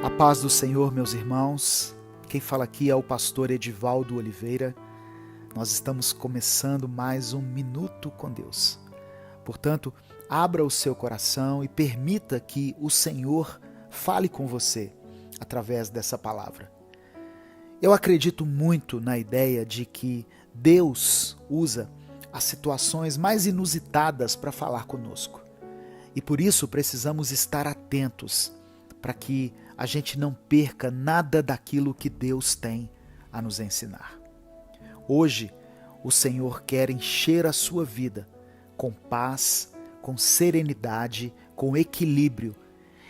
A paz do Senhor, meus irmãos. Quem fala aqui é o pastor Edivaldo Oliveira. Nós estamos começando mais um Minuto com Deus. Portanto, abra o seu coração e permita que o Senhor fale com você através dessa palavra. Eu acredito muito na ideia de que Deus usa as situações mais inusitadas para falar conosco. E por isso precisamos estar atentos para que a gente não perca nada daquilo que Deus tem a nos ensinar. Hoje, o Senhor quer encher a sua vida com paz, com serenidade, com equilíbrio.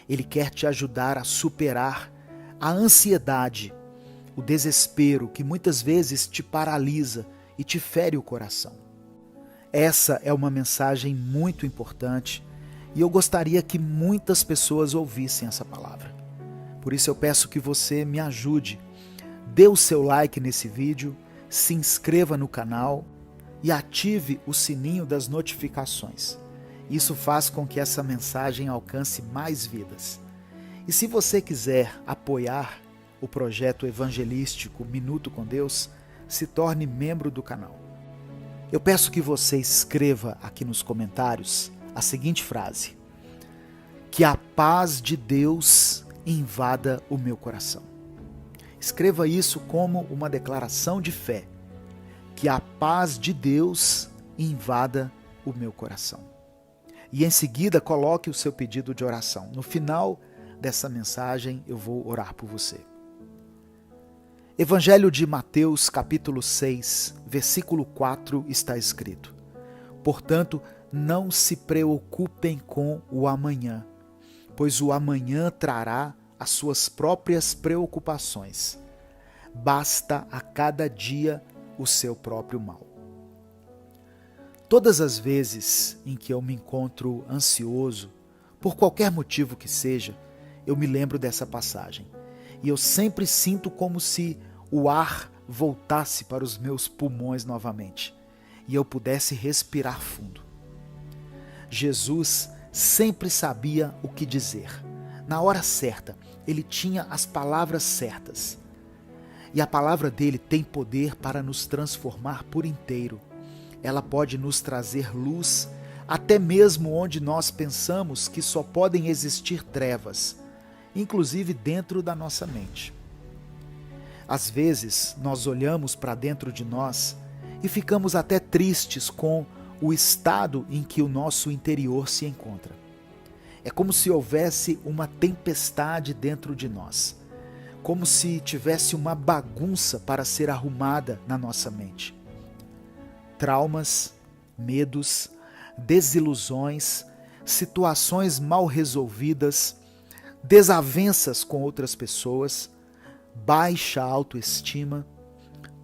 Ele quer te ajudar a superar a ansiedade, o desespero que muitas vezes te paralisa e te fere o coração. Essa é uma mensagem muito importante e eu gostaria que muitas pessoas ouvissem essa palavra. Por isso eu peço que você me ajude. Dê o seu like nesse vídeo, se inscreva no canal e ative o sininho das notificações. Isso faz com que essa mensagem alcance mais vidas. E se você quiser apoiar o projeto evangelístico Minuto com Deus, se torne membro do canal. Eu peço que você escreva aqui nos comentários a seguinte frase: que a paz de Deus invada o meu coração. Escreva isso como uma declaração de fé. Que a paz de Deus invada o meu coração. E em seguida coloque o seu pedido de oração. No final dessa mensagem eu vou orar por você. Evangelho de Mateus, capítulo 6, versículo 4 está escrito: portanto, não se preocupem com o amanhã, pois o amanhã trará as suas próprias preocupações. Basta a cada dia o seu próprio mal. Todas as vezes em que eu me encontro ansioso, por qualquer motivo que seja, eu me lembro dessa passagem. E eu sempre sinto como se o ar voltasse para os meus pulmões novamente e eu pudesse respirar fundo. Jesus sempre sabia o que dizer. Na hora certa, ele tinha as palavras certas. E a palavra dele tem poder para nos transformar por inteiro. Ela pode nos trazer luz, até mesmo onde nós pensamos que só podem existir trevas, inclusive dentro da nossa mente. Às vezes, nós olhamos para dentro de nós e ficamos até tristes com o estado em que o nosso interior se encontra. É como se houvesse uma tempestade dentro de nós, como se tivesse uma bagunça para ser arrumada na nossa mente. Traumas, medos, desilusões, situações mal resolvidas, desavenças com outras pessoas, baixa autoestima,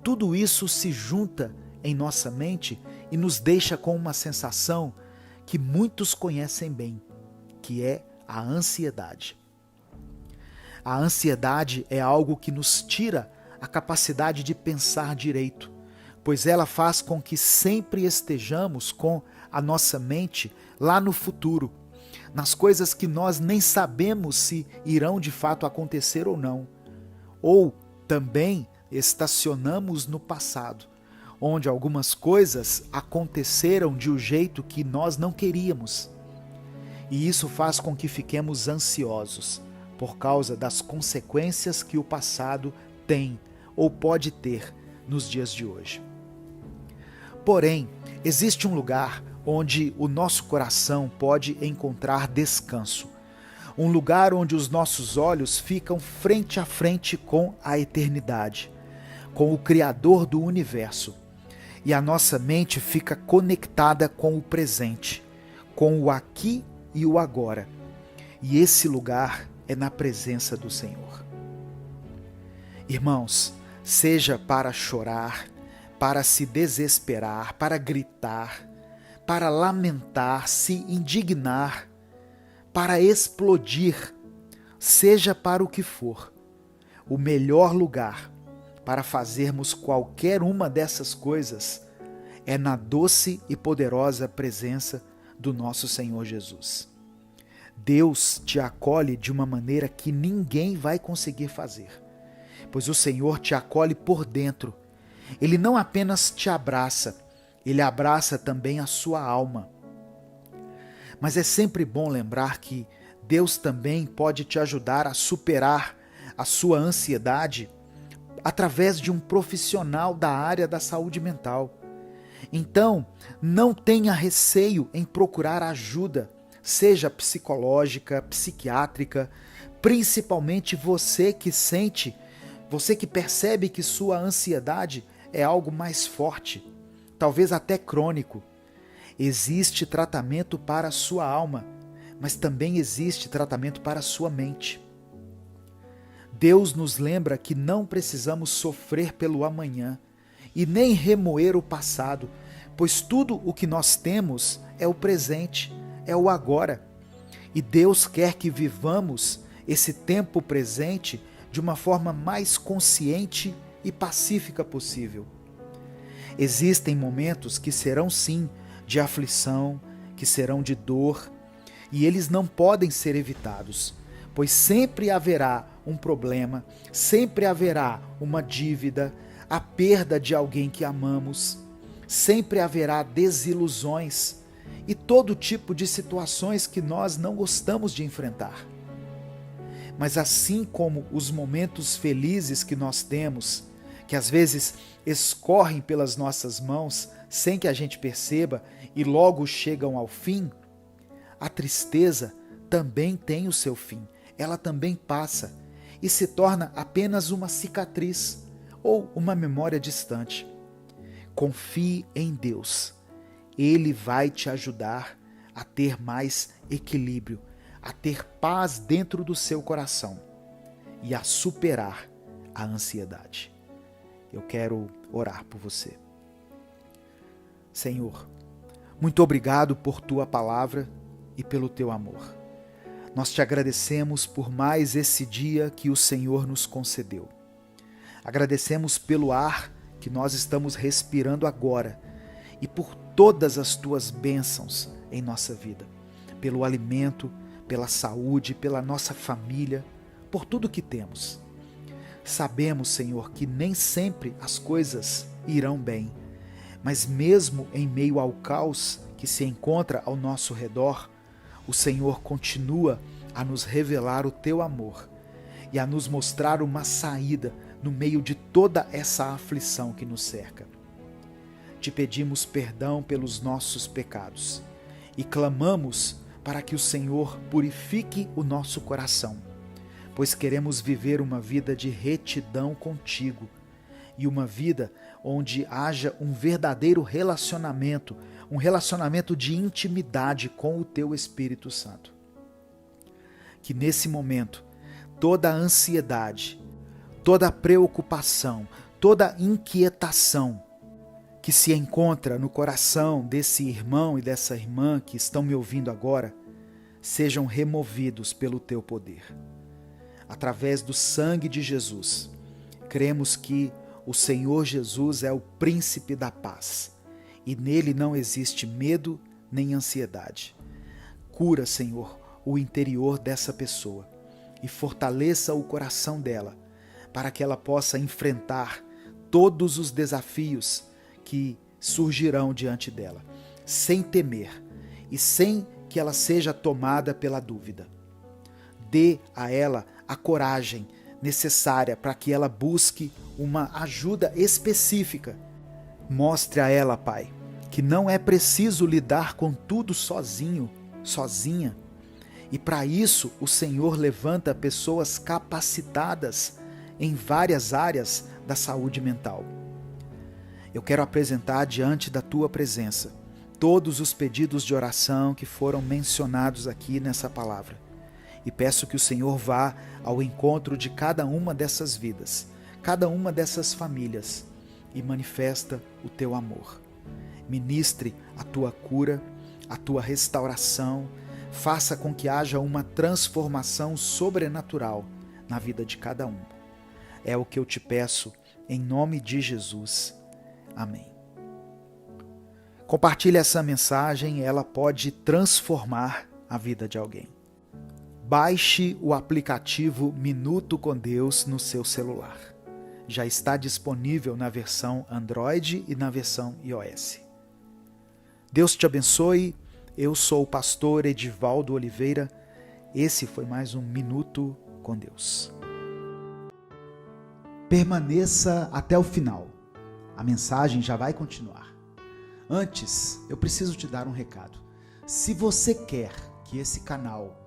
tudo isso se junta em nossa mente e nos deixa com uma sensação que muitos conhecem bem, que é a ansiedade. A ansiedade é algo que nos tira a capacidade de pensar direito, pois ela faz com que sempre estejamos com a nossa mente lá no futuro, nas coisas que nós nem sabemos se irão de fato acontecer ou não. Ou também estacionamos no passado, onde algumas coisas aconteceram de um jeito que nós não queríamos. E isso faz com que fiquemos ansiosos por causa das consequências que o passado tem ou pode ter nos dias de hoje. Porém, existe um lugar onde o nosso coração pode encontrar descanso. Um lugar onde os nossos olhos ficam frente a frente com a eternidade, com o Criador do universo. E a nossa mente fica conectada com o presente, com o aqui e o agora. E esse lugar é na presença do Senhor. Irmãos, seja para chorar, para se desesperar, para gritar, para lamentar, se indignar, para explodir, seja para o que for, o melhor lugar para fazermos qualquer uma dessas coisas é na doce e poderosa presença do nosso Senhor Jesus. Deus te acolhe de uma maneira que ninguém vai conseguir fazer, pois o Senhor te acolhe por dentro. Ele não apenas te abraça, ele abraça também a sua alma. Mas é sempre bom lembrar que Deus também pode te ajudar a superar a sua ansiedade através de um profissional da área da saúde mental. Então, não tenha receio em procurar ajuda, seja psicológica, psiquiátrica, principalmente você que percebe que sua ansiedade é algo mais forte, talvez até crônico. Existe tratamento para a sua alma, mas também existe tratamento para a sua mente. Deus nos lembra que não precisamos sofrer pelo amanhã e nem remoer o passado, pois tudo o que nós temos é o presente, é o agora. E Deus quer que vivamos esse tempo presente de uma forma mais consciente e pacífica possível. Existem momentos que serão sim de aflição, que serão de dor, e eles não podem ser evitados, pois sempre haverá um problema, sempre haverá uma dívida, a perda de alguém que amamos, sempre haverá desilusões e todo tipo de situações que nós não gostamos de enfrentar. Mas assim como os momentos felizes que nós temos, que às vezes escorrem pelas nossas mãos sem que a gente perceba e logo chegam ao fim, a tristeza também tem o seu fim, ela também passa e se torna apenas uma cicatriz ou uma memória distante. Confie em Deus, Ele vai te ajudar a ter mais equilíbrio, a ter paz dentro do seu coração e a superar a ansiedade. Eu quero orar por você. Senhor, muito obrigado por Tua palavra e pelo Teu amor. Nós te agradecemos por mais esse dia que o Senhor nos concedeu. Agradecemos pelo ar que nós estamos respirando agora e por todas as Tuas bênçãos em nossa vida, pelo alimento, pela saúde, pela nossa família, por tudo que temos. Sabemos, Senhor, que nem sempre as coisas irão bem, mas mesmo em meio ao caos que se encontra ao nosso redor, o Senhor continua a nos revelar o Teu amor e a nos mostrar uma saída no meio de toda essa aflição que nos cerca. Te pedimos perdão pelos nossos pecados e clamamos para que o Senhor purifique o nosso coração, pois queremos viver uma vida de retidão contigo e uma vida onde haja um verdadeiro relacionamento, um relacionamento de intimidade com o Teu Espírito Santo. Que nesse momento, toda a ansiedade, toda a preocupação, toda a inquietação que se encontra no coração desse irmão e dessa irmã que estão me ouvindo agora, sejam removidos pelo Teu poder. Através do sangue de Jesus, cremos que o Senhor Jesus é o príncipe da paz e nele não existe medo nem ansiedade. Cura, Senhor, o interior dessa pessoa e fortaleça o coração dela para que ela possa enfrentar todos os desafios que surgirão diante dela, sem temer e sem que ela seja tomada pela dúvida. Dê a ela a coragem necessária para que ela busque uma ajuda específica. Mostre a ela, Pai, que não é preciso lidar com tudo sozinho, sozinha. E para isso o Senhor levanta pessoas capacitadas em várias áreas da saúde mental. Eu quero apresentar diante da Tua presença todos os pedidos de oração que foram mencionados aqui nessa palavra. E peço que o Senhor vá ao encontro de cada uma dessas vidas, cada uma dessas famílias e manifesta o Teu amor. Ministre a Tua cura, a Tua restauração, faça com que haja uma transformação sobrenatural na vida de cada um. É o que eu te peço em nome de Jesus. Amém. Compartilhe essa mensagem, ela pode transformar a vida de alguém. baixe o aplicativo Minuto com Deus no seu celular. Já está disponível na versão Android e na versão iOS. Deus te abençoe. Eu sou o pastor Edivaldo Oliveira. Esse foi mais um Minuto com Deus. Permaneça até o final. A mensagem já vai continuar. Antes, eu preciso te dar um recado. Se você quer que esse canal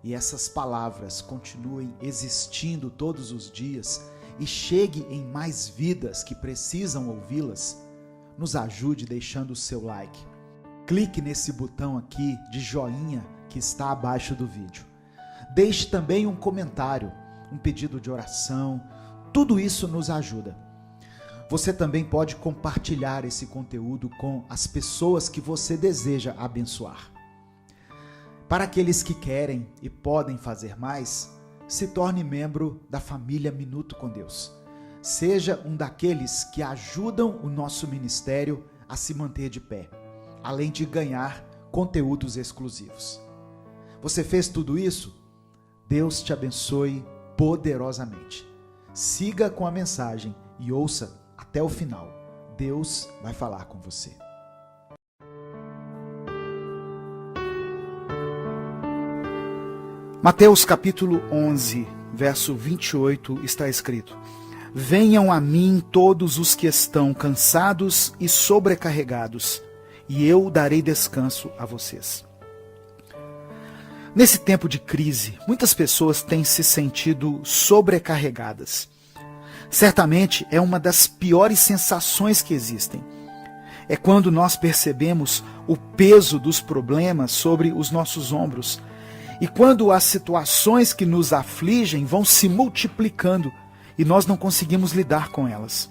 e essas palavras continuem existindo todos os dias e chegue em mais vidas que precisam ouvi-las, nos ajude deixando o seu like. Clique nesse botão aqui de joinha que está abaixo do vídeo. Deixe também um comentário, um pedido de oração. Tudo isso nos ajuda. Você também pode compartilhar esse conteúdo com as pessoas que você deseja abençoar. Para aqueles que querem e podem fazer mais, se torne membro da família Minuto com Deus. Seja um daqueles que ajudam o nosso ministério a se manter de pé, além de ganhar conteúdos exclusivos. Você fez tudo isso? Deus te abençoe poderosamente. Siga com a mensagem e ouça até o final. Deus vai falar com você. Mateus capítulo 11, verso 28 está escrito: Venham a mim todos os que estão cansados e sobrecarregados, e eu darei descanso a vocês. Nesse tempo de crise, muitas pessoas têm se sentido sobrecarregadas. Certamente é uma das piores sensações que existem. É quando nós percebemos o peso dos problemas sobre os nossos ombros e quando as situações que nos afligem vão se multiplicando e nós não conseguimos lidar com elas.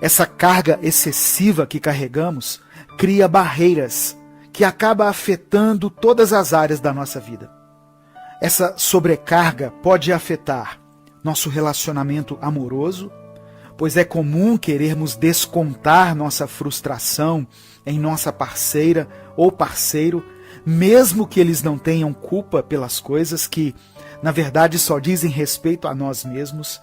Essa carga excessiva que carregamos cria barreiras que acaba afetando todas as áreas da nossa vida. Essa sobrecarga pode afetar nosso relacionamento amoroso, pois é comum querermos descontar nossa frustração em nossa parceira ou parceiro, mesmo que eles não tenham culpa pelas coisas que, na verdade, só dizem respeito a nós mesmos.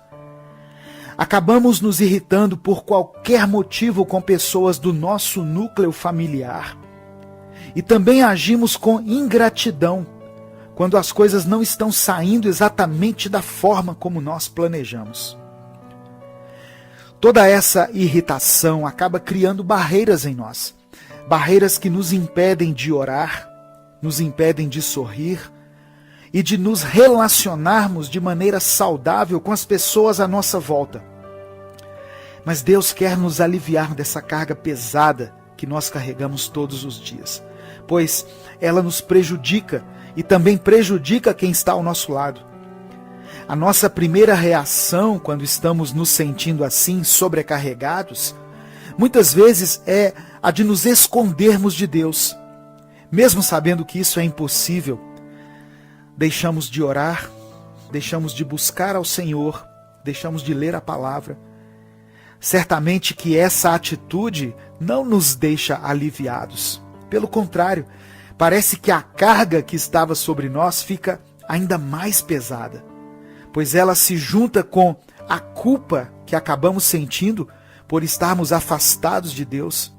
Acabamos nos irritando por qualquer motivo com pessoas do nosso núcleo familiar. E também agimos com ingratidão quando as coisas não estão saindo exatamente da forma como nós planejamos. Toda essa irritação acaba criando barreiras em nós. Barreiras que nos impedem de orar, nos impedem de sorrir e de nos relacionarmos de maneira saudável com as pessoas à nossa volta. Mas Deus quer nos aliviar dessa carga pesada que nós carregamos todos os dias, pois ela nos prejudica e também prejudica quem está ao nosso lado. A nossa primeira reação quando estamos nos sentindo assim sobrecarregados, muitas vezes é a de nos escondermos de Deus. Mesmo sabendo que isso é impossível, deixamos de orar, deixamos de buscar ao Senhor, deixamos de ler a palavra. Certamente que essa atitude não nos deixa aliviados. Pelo contrário, parece que a carga que estava sobre nós fica ainda mais pesada, pois ela se junta com a culpa que acabamos sentindo por estarmos afastados de Deus,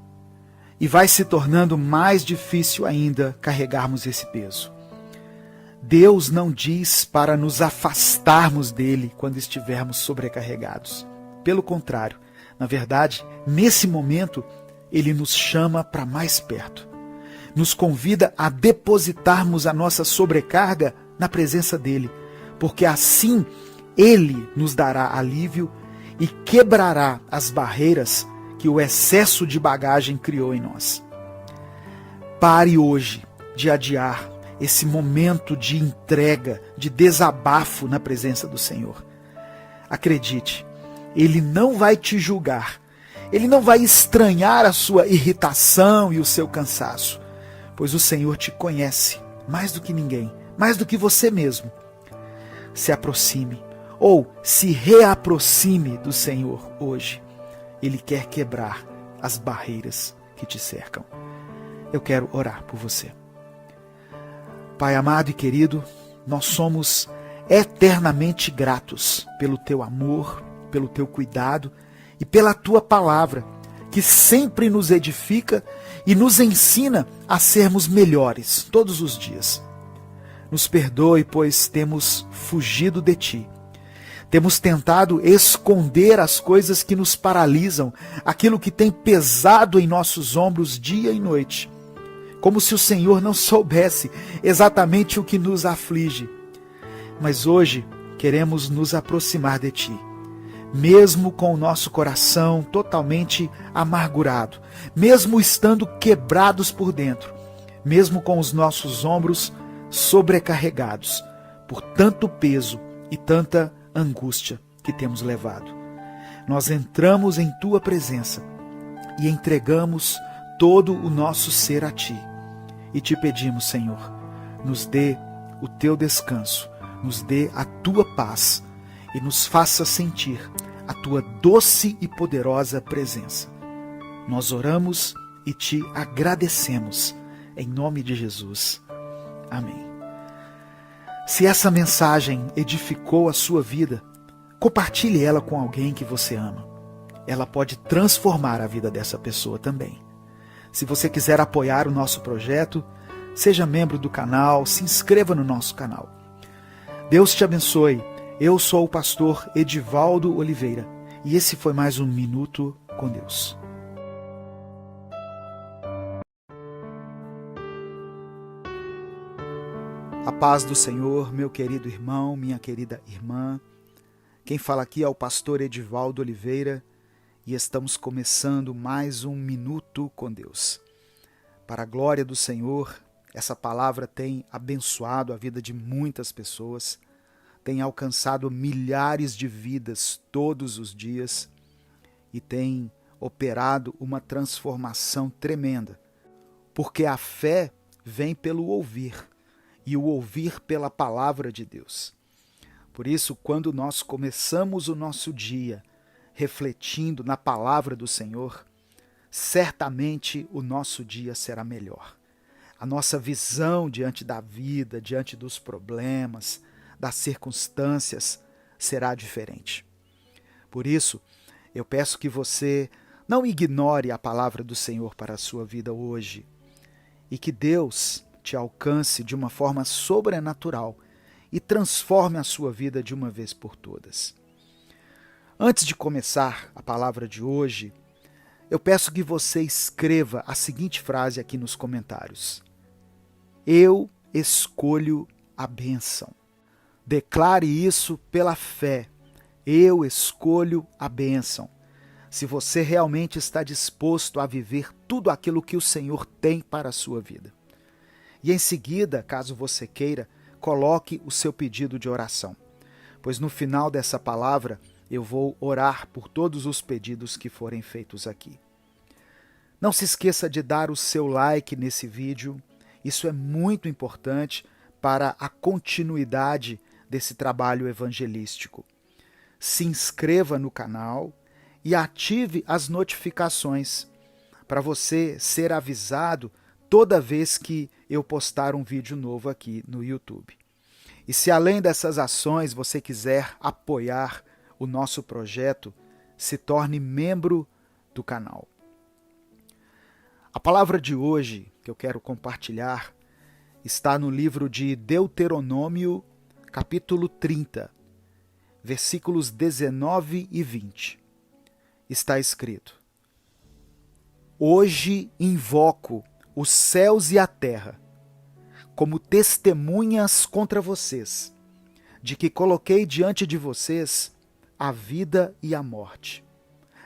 e vai se tornando mais difícil ainda carregarmos esse peso. Deus não diz para nos afastarmos dele quando estivermos sobrecarregados. Pelo contrário, na verdade, nesse momento, ele nos chama para mais perto. Nos convida a depositarmos a nossa sobrecarga na presença dele, porque assim ele nos dará alívio e quebrará as barreiras que o excesso de bagagem criou em nós. Pare hoje de adiar esse momento de entrega, de desabafo na presença do Senhor. Acredite, Ele não vai te julgar, Ele não vai estranhar a sua irritação e o seu cansaço, pois o Senhor te conhece mais do que ninguém, mais do que você mesmo. Se aproxime, ou se reaproxime do Senhor hoje. Ele quer quebrar as barreiras que te cercam. Eu quero orar por você. Pai amado e querido, nós somos eternamente gratos pelo teu amor, pelo teu cuidado e pela tua palavra, que sempre nos edifica e nos ensina a sermos melhores todos os dias. Nos perdoe, pois temos fugido de ti. Temos tentado esconder as coisas que nos paralisam, aquilo que tem pesado em nossos ombros dia e noite, como se o Senhor não soubesse exatamente o que nos aflige. Mas hoje queremos nos aproximar de ti, mesmo com o nosso coração totalmente amargurado, mesmo estando quebrados por dentro, mesmo com os nossos ombros sobrecarregados por tanto peso e tanta angústia que temos levado. Nós entramos em tua presença e entregamos todo o nosso ser a ti. E te pedimos, Senhor, nos dê o teu descanso, nos dê a tua paz e nos faça sentir a tua doce e poderosa presença. Nós oramos e te agradecemos, em nome de Jesus. Amém. Se essa mensagem edificou a sua vida, compartilhe ela com alguém que você ama. Ela pode transformar a vida dessa pessoa também. Se você quiser apoiar o nosso projeto, seja membro do canal, se inscreva no nosso canal. Deus te abençoe. Eu sou o pastor Edivaldo Oliveira e esse foi mais um Minuto com Deus. A paz do Senhor, meu querido irmão, minha querida irmã. Quem fala aqui é o pastor Edivaldo Oliveira e estamos começando mais um Minuto com Deus. Para a glória do Senhor, essa palavra tem abençoado a vida de muitas pessoas, tem alcançado milhares de vidas todos os dias e tem operado uma transformação tremenda, porque a fé vem pelo ouvir e o ouvir pela palavra de Deus. Por isso, quando nós começamos o nosso dia refletindo na palavra do Senhor, certamente o nosso dia será melhor. A nossa visão diante da vida, diante dos problemas, das circunstâncias, será diferente. Por isso, eu peço que você não ignore a palavra do Senhor para a sua vida hoje e que Deus te alcance de uma forma sobrenatural e transforme a sua vida de uma vez por todas. Antes de começar a palavra de hoje, eu peço que você escreva a seguinte frase aqui nos comentários: eu escolho a bênção. Declare isso pela fé. Eu escolho a bênção. Se você realmente está disposto a viver tudo aquilo que o Senhor tem para a sua vida. E em seguida, caso você queira, coloque o seu pedido de oração, pois no final dessa palavra eu vou orar por todos os pedidos que forem feitos aqui. Não se esqueça de dar o seu like nesse vídeo, isso é muito importante para a continuidade desse trabalho evangelístico. Se inscreva no canal e ative as notificações para você ser avisado toda vez que eu postar um vídeo novo aqui no YouTube. E se além dessas ações você quiser apoiar o nosso projeto, se torne membro do canal. A palavra de hoje que eu quero compartilhar está no livro de Deuteronômio, capítulo 30, versículos 19 e 20. Está escrito: hoje invoco os céus e a terra como testemunhas contra vocês, de que coloquei diante de vocês a vida e a morte,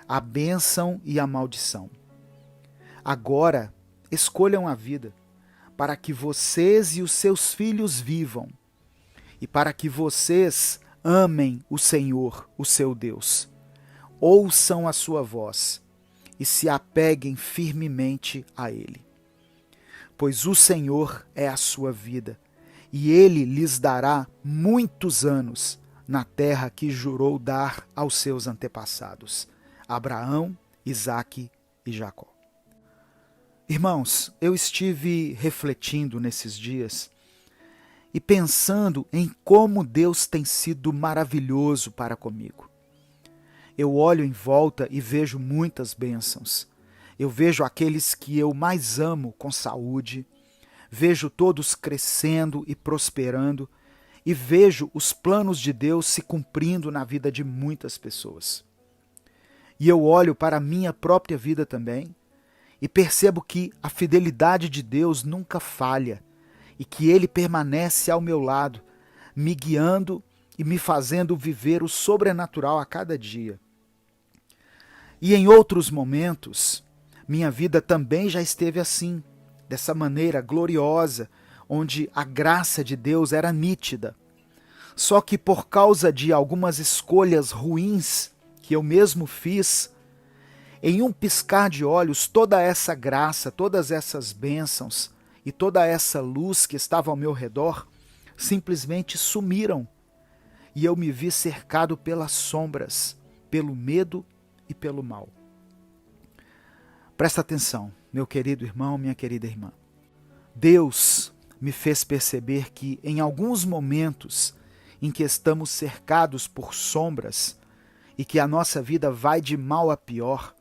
a bênção e a maldição. Agora escolham a vida, para que vocês e os seus filhos vivam, e para que vocês amem o Senhor, o seu Deus. Ouçam a sua voz e se apeguem firmemente a Ele. Pois o Senhor é a sua vida, e Ele lhes dará muitos anos na terra que jurou dar aos seus antepassados, Abraão, Isaque e Jacó. Irmãos, eu estive refletindo nesses dias e pensando em como Deus tem sido maravilhoso para comigo. Eu olho em volta e vejo muitas bênçãos. Eu vejo aqueles que eu mais amo com saúde, vejo todos crescendo e prosperando, e vejo os planos de Deus se cumprindo na vida de muitas pessoas. E eu olho para a minha própria vida também, e percebo que a fidelidade de Deus nunca falha, e que Ele permanece ao meu lado, me guiando e me fazendo viver o sobrenatural a cada dia. E em outros momentos, minha vida também já esteve assim, dessa maneira gloriosa, onde a graça de Deus era nítida. Só que por causa de algumas escolhas ruins que eu mesmo fiz, em um piscar de olhos, toda essa graça, todas essas bênçãos e toda essa luz que estava ao meu redor simplesmente sumiram. E eu me vi cercado pelas sombras, pelo medo e pelo mal. Presta atenção, meu querido irmão, minha querida irmã. Deus me fez perceber que em alguns momentos em que estamos cercados por sombras e que a nossa vida vai de mal a pior,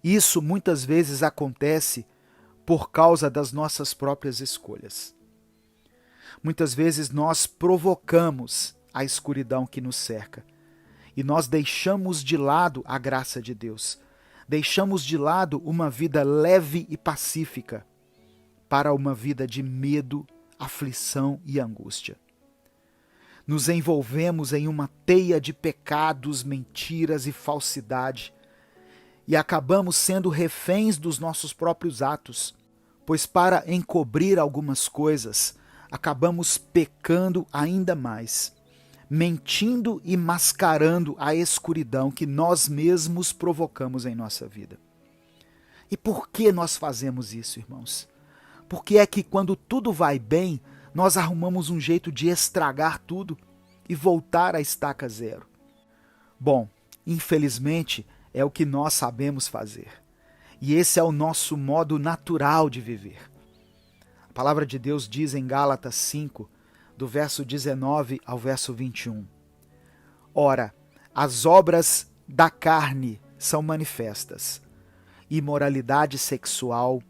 isso muitas vezes acontece por causa das nossas próprias escolhas. Muitas vezes nós provocamos a escuridão que nos cerca e nós deixamos de lado a graça de Deus. Deixamos de lado uma vida leve e pacífica para uma vida de medo, aflição e angústia. Nos envolvemos em uma teia de pecados, mentiras e falsidade e acabamos sendo reféns dos nossos próprios atos, pois para encobrir algumas coisas, acabamos pecando ainda mais, mentindo e mascarando a escuridão que nós mesmos provocamos em nossa vida. E por que nós fazemos isso, irmãos? Porque é que quando tudo vai bem, nós arrumamos um jeito de estragar tudo e voltar à estaca zero. Bom, infelizmente é o que nós sabemos fazer. E esse é o nosso modo natural de viver. A palavra de Deus diz em Gálatas 5, do verso 19 ao verso 21. Ora, as obras da carne são manifestas: imoralidade sexual,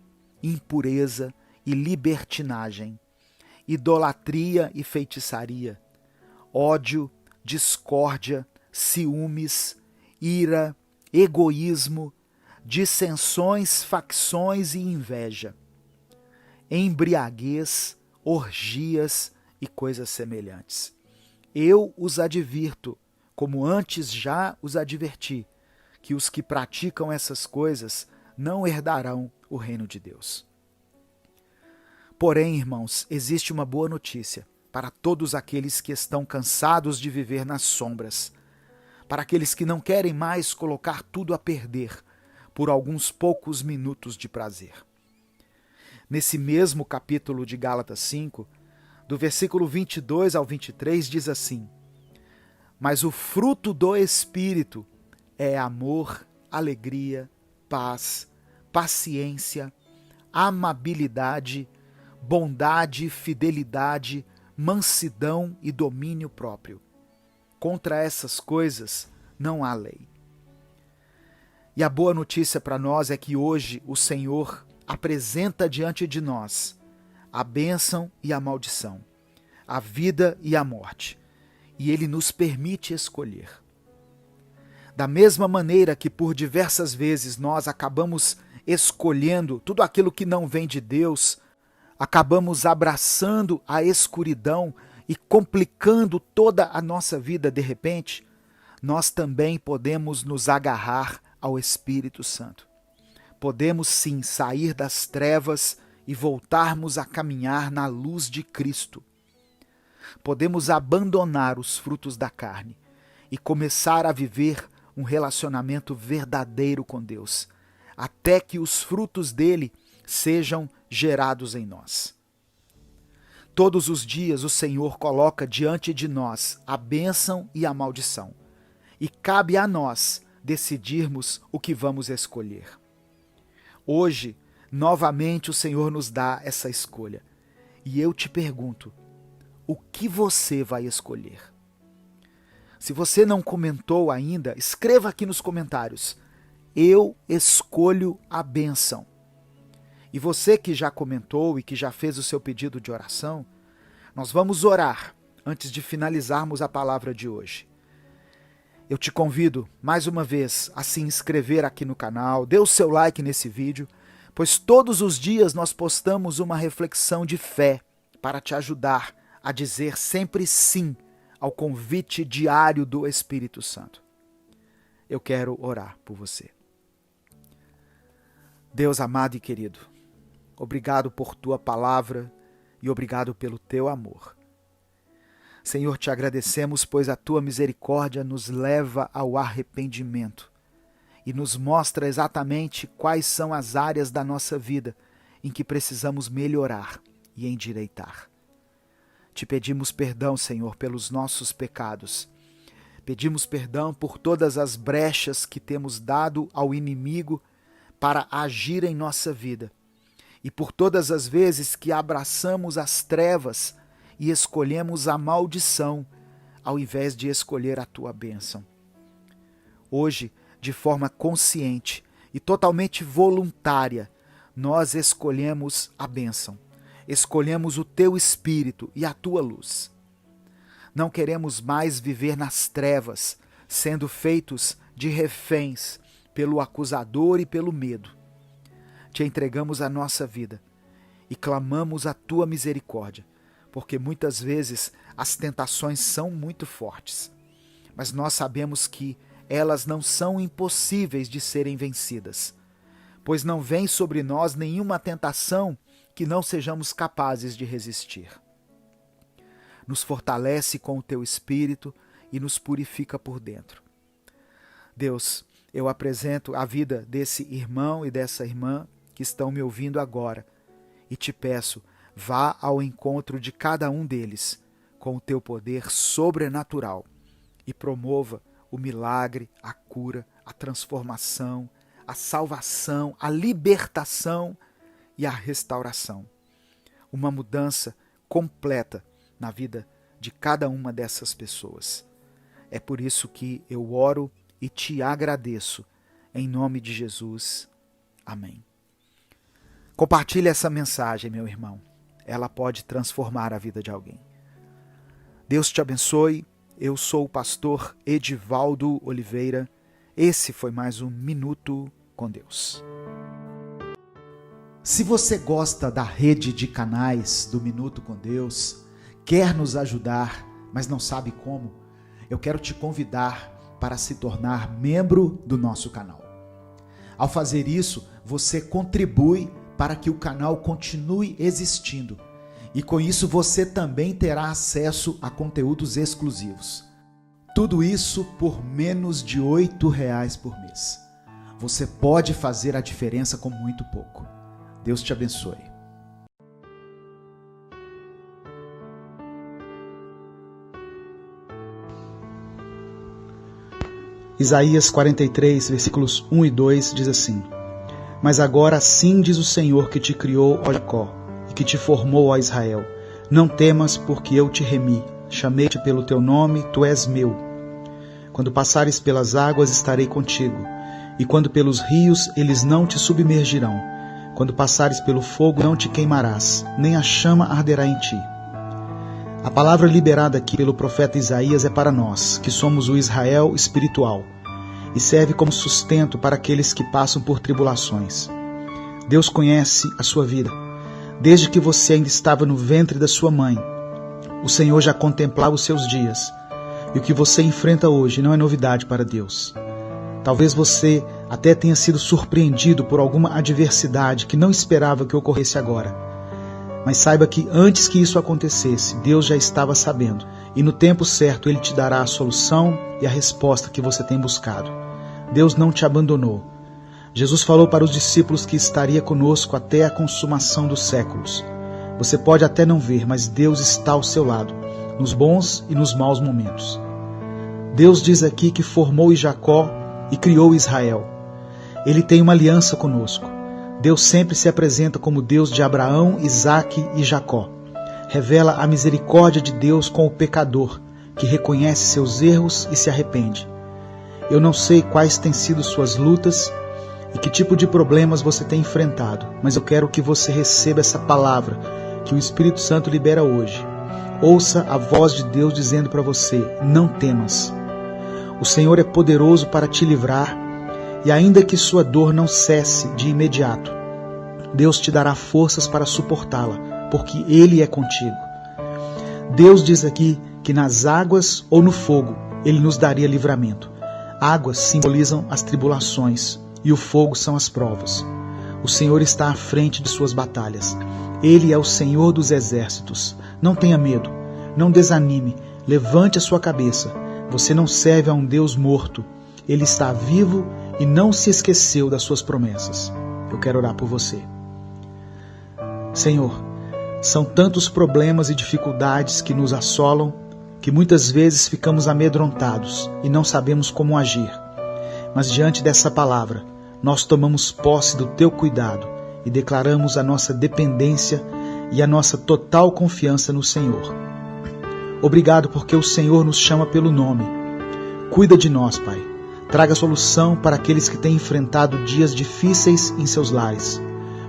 impureza e libertinagem, idolatria e feitiçaria, ódio, discórdia, ciúmes, ira, egoísmo, dissensões, facções e inveja, embriaguez, orgias e coisas semelhantes. Eu os advirto, como antes já os adverti, que os que praticam essas coisas não herdarão o reino de Deus. Porém, irmãos, existe uma boa notícia para todos aqueles que estão cansados de viver nas sombras, para aqueles que não querem mais colocar tudo a perder por alguns poucos minutos de prazer. Nesse mesmo capítulo de Gálatas 5, do versículo 22 ao 23, diz assim: Mas o fruto do Espírito é amor, alegria, paz, paciência, amabilidade, bondade, fidelidade, mansidão e domínio próprio. Contra essas coisas não há lei. E a boa notícia para nós é que hoje o Senhor apresenta diante de nós a bênção e a maldição, a vida e a morte, e Ele nos permite escolher. Da mesma maneira que por diversas vezes nós acabamos escolhendo tudo aquilo que não vem de Deus, acabamos abraçando a escuridão e complicando toda a nossa vida de repente, nós também podemos nos agarrar ao Espírito Santo. Podemos sim sair das trevas e voltarmos a caminhar na luz de Cristo. Podemos abandonar os frutos da carne e começar a viver um relacionamento verdadeiro com Deus, até que os frutos dele sejam gerados em nós. Todos os dias o Senhor coloca diante de nós a bênção e a maldição, e cabe a nós decidirmos o que vamos escolher. Hoje, novamente o Senhor nos dá essa escolha, e eu te pergunto: o que você vai escolher. Se você não comentou ainda, escreva aqui nos comentários: eu escolho a bênção. E você que já comentou e que já fez o seu pedido de oração, nós vamos orar antes de finalizarmos a palavra de hoje. Eu te convido, mais uma vez, a se inscrever aqui no canal, dê o seu like nesse vídeo, pois todos os dias nós postamos uma reflexão de fé para te ajudar a dizer sempre sim ao convite diário do Espírito Santo. Eu quero orar por você. Deus amado e querido, obrigado por tua palavra e obrigado pelo teu amor. Senhor, te agradecemos, pois a tua misericórdia nos leva ao arrependimento e nos mostra exatamente quais são as áreas da nossa vida em que precisamos melhorar e endireitar. Te pedimos perdão, Senhor, pelos nossos pecados. Pedimos perdão por todas as brechas que temos dado ao inimigo para agir em nossa vida. E por todas as vezes que abraçamos as trevas e escolhemos a maldição, ao invés de escolher a tua bênção. Hoje, de forma consciente e totalmente voluntária, nós escolhemos a bênção. Escolhemos o teu Espírito e a tua luz. Não queremos mais viver nas trevas, sendo feitos de reféns pelo acusador e pelo medo. Te entregamos a nossa vida e clamamos a tua misericórdia, porque muitas vezes as tentações são muito fortes, mas nós sabemos que elas não são impossíveis de serem vencidas, pois não vem sobre nós nenhuma tentação que não sejamos capazes de resistir. Nos fortalece com o teu Espírito e nos purifica por dentro. Deus, eu apresento a vida desse irmão e dessa irmã que estão me ouvindo agora e te peço, vá ao encontro de cada um deles com o teu poder sobrenatural e promova o milagre, a cura, a transformação, a salvação, a libertação e a restauração. Uma mudança completa na vida de cada uma dessas pessoas. É por isso que eu oro e te agradeço. Em nome de Jesus. Amém. Compartilhe essa mensagem, meu irmão. Ela pode transformar a vida de alguém. Deus te abençoe. Eu sou o pastor Edivaldo Oliveira. Esse foi mais um Minuto com Deus. Se você gosta da rede de canais do Minuto com Deus, quer nos ajudar, mas não sabe como, eu quero te convidar para se tornar membro do nosso canal. Ao fazer isso, você contribui para que o canal continue existindo. E com isso você também terá acesso a conteúdos exclusivos. Tudo isso por menos de R$ 8 por mês. Você pode fazer a diferença com muito pouco. Deus te abençoe. Isaías 43, versículos 1 e 2 diz assim: Mas agora assim diz o Senhor que te criou, ó Jacó, e que te formou, ó Israel. Não temas, porque eu te remi. Chamei-te pelo teu nome, tu és meu. Quando passares pelas águas, estarei contigo. E quando pelos rios, eles não te submergirão. Quando passares pelo fogo, não te queimarás, nem a chama arderá em ti. A palavra liberada aqui pelo profeta Isaías é para nós, que somos o Israel espiritual, e serve como sustento para aqueles que passam por tribulações. Deus conhece a sua vida. Desde que você ainda estava no ventre da sua mãe, o Senhor já contemplava os seus dias. E o que você enfrenta hoje não é novidade para Deus. Talvez você até tenha sido surpreendido por alguma adversidade que não esperava que ocorresse agora. Mas saiba que antes que isso acontecesse, Deus já estava sabendo. E no tempo certo Ele te dará a solução e a resposta que você tem buscado. Deus não te abandonou. Jesus falou para os discípulos que estaria conosco até a consumação dos séculos. Você pode até não ver, mas Deus está ao seu lado, nos bons e nos maus momentos. Deus diz aqui que formou Jacó e criou Israel. Ele tem uma aliança conosco. Deus sempre se apresenta como Deus de Abraão, Isaque e Jacó. revela a misericórdia de Deus com o pecador, que reconhece seus erros e se arrepende. Eu não sei quais têm sido suas lutas e que tipo de problemas você tem enfrentado, mas eu quero que você receba essa palavra que o Espírito Santo libera hoje. Ouça a voz de Deus dizendo para você: não temas. O Senhor é poderoso para te livrar, e ainda que sua dor não cesse de imediato, Deus te dará forças para suportá-la, porque Ele é contigo. Deus diz aqui que nas águas ou no fogo Ele nos daria livramento. Águas simbolizam as tribulações e o fogo são as provas. O Senhor está à frente de suas batalhas. Ele é o Senhor dos exércitos. Não tenha medo, não desanime, levante a sua cabeça. Você não serve a um Deus morto. Ele está vivo e não se esqueceu das suas promessas. Eu quero orar por você. Senhor, são tantos problemas e dificuldades que nos assolam que muitas vezes ficamos amedrontados e não sabemos como agir. Mas diante dessa palavra, nós tomamos posse do Teu cuidado e declaramos a nossa dependência e a nossa total confiança no Senhor. Obrigado porque o Senhor nos chama pelo nome. Cuida de nós, Pai. Traga solução para aqueles que têm enfrentado dias difíceis em seus lares.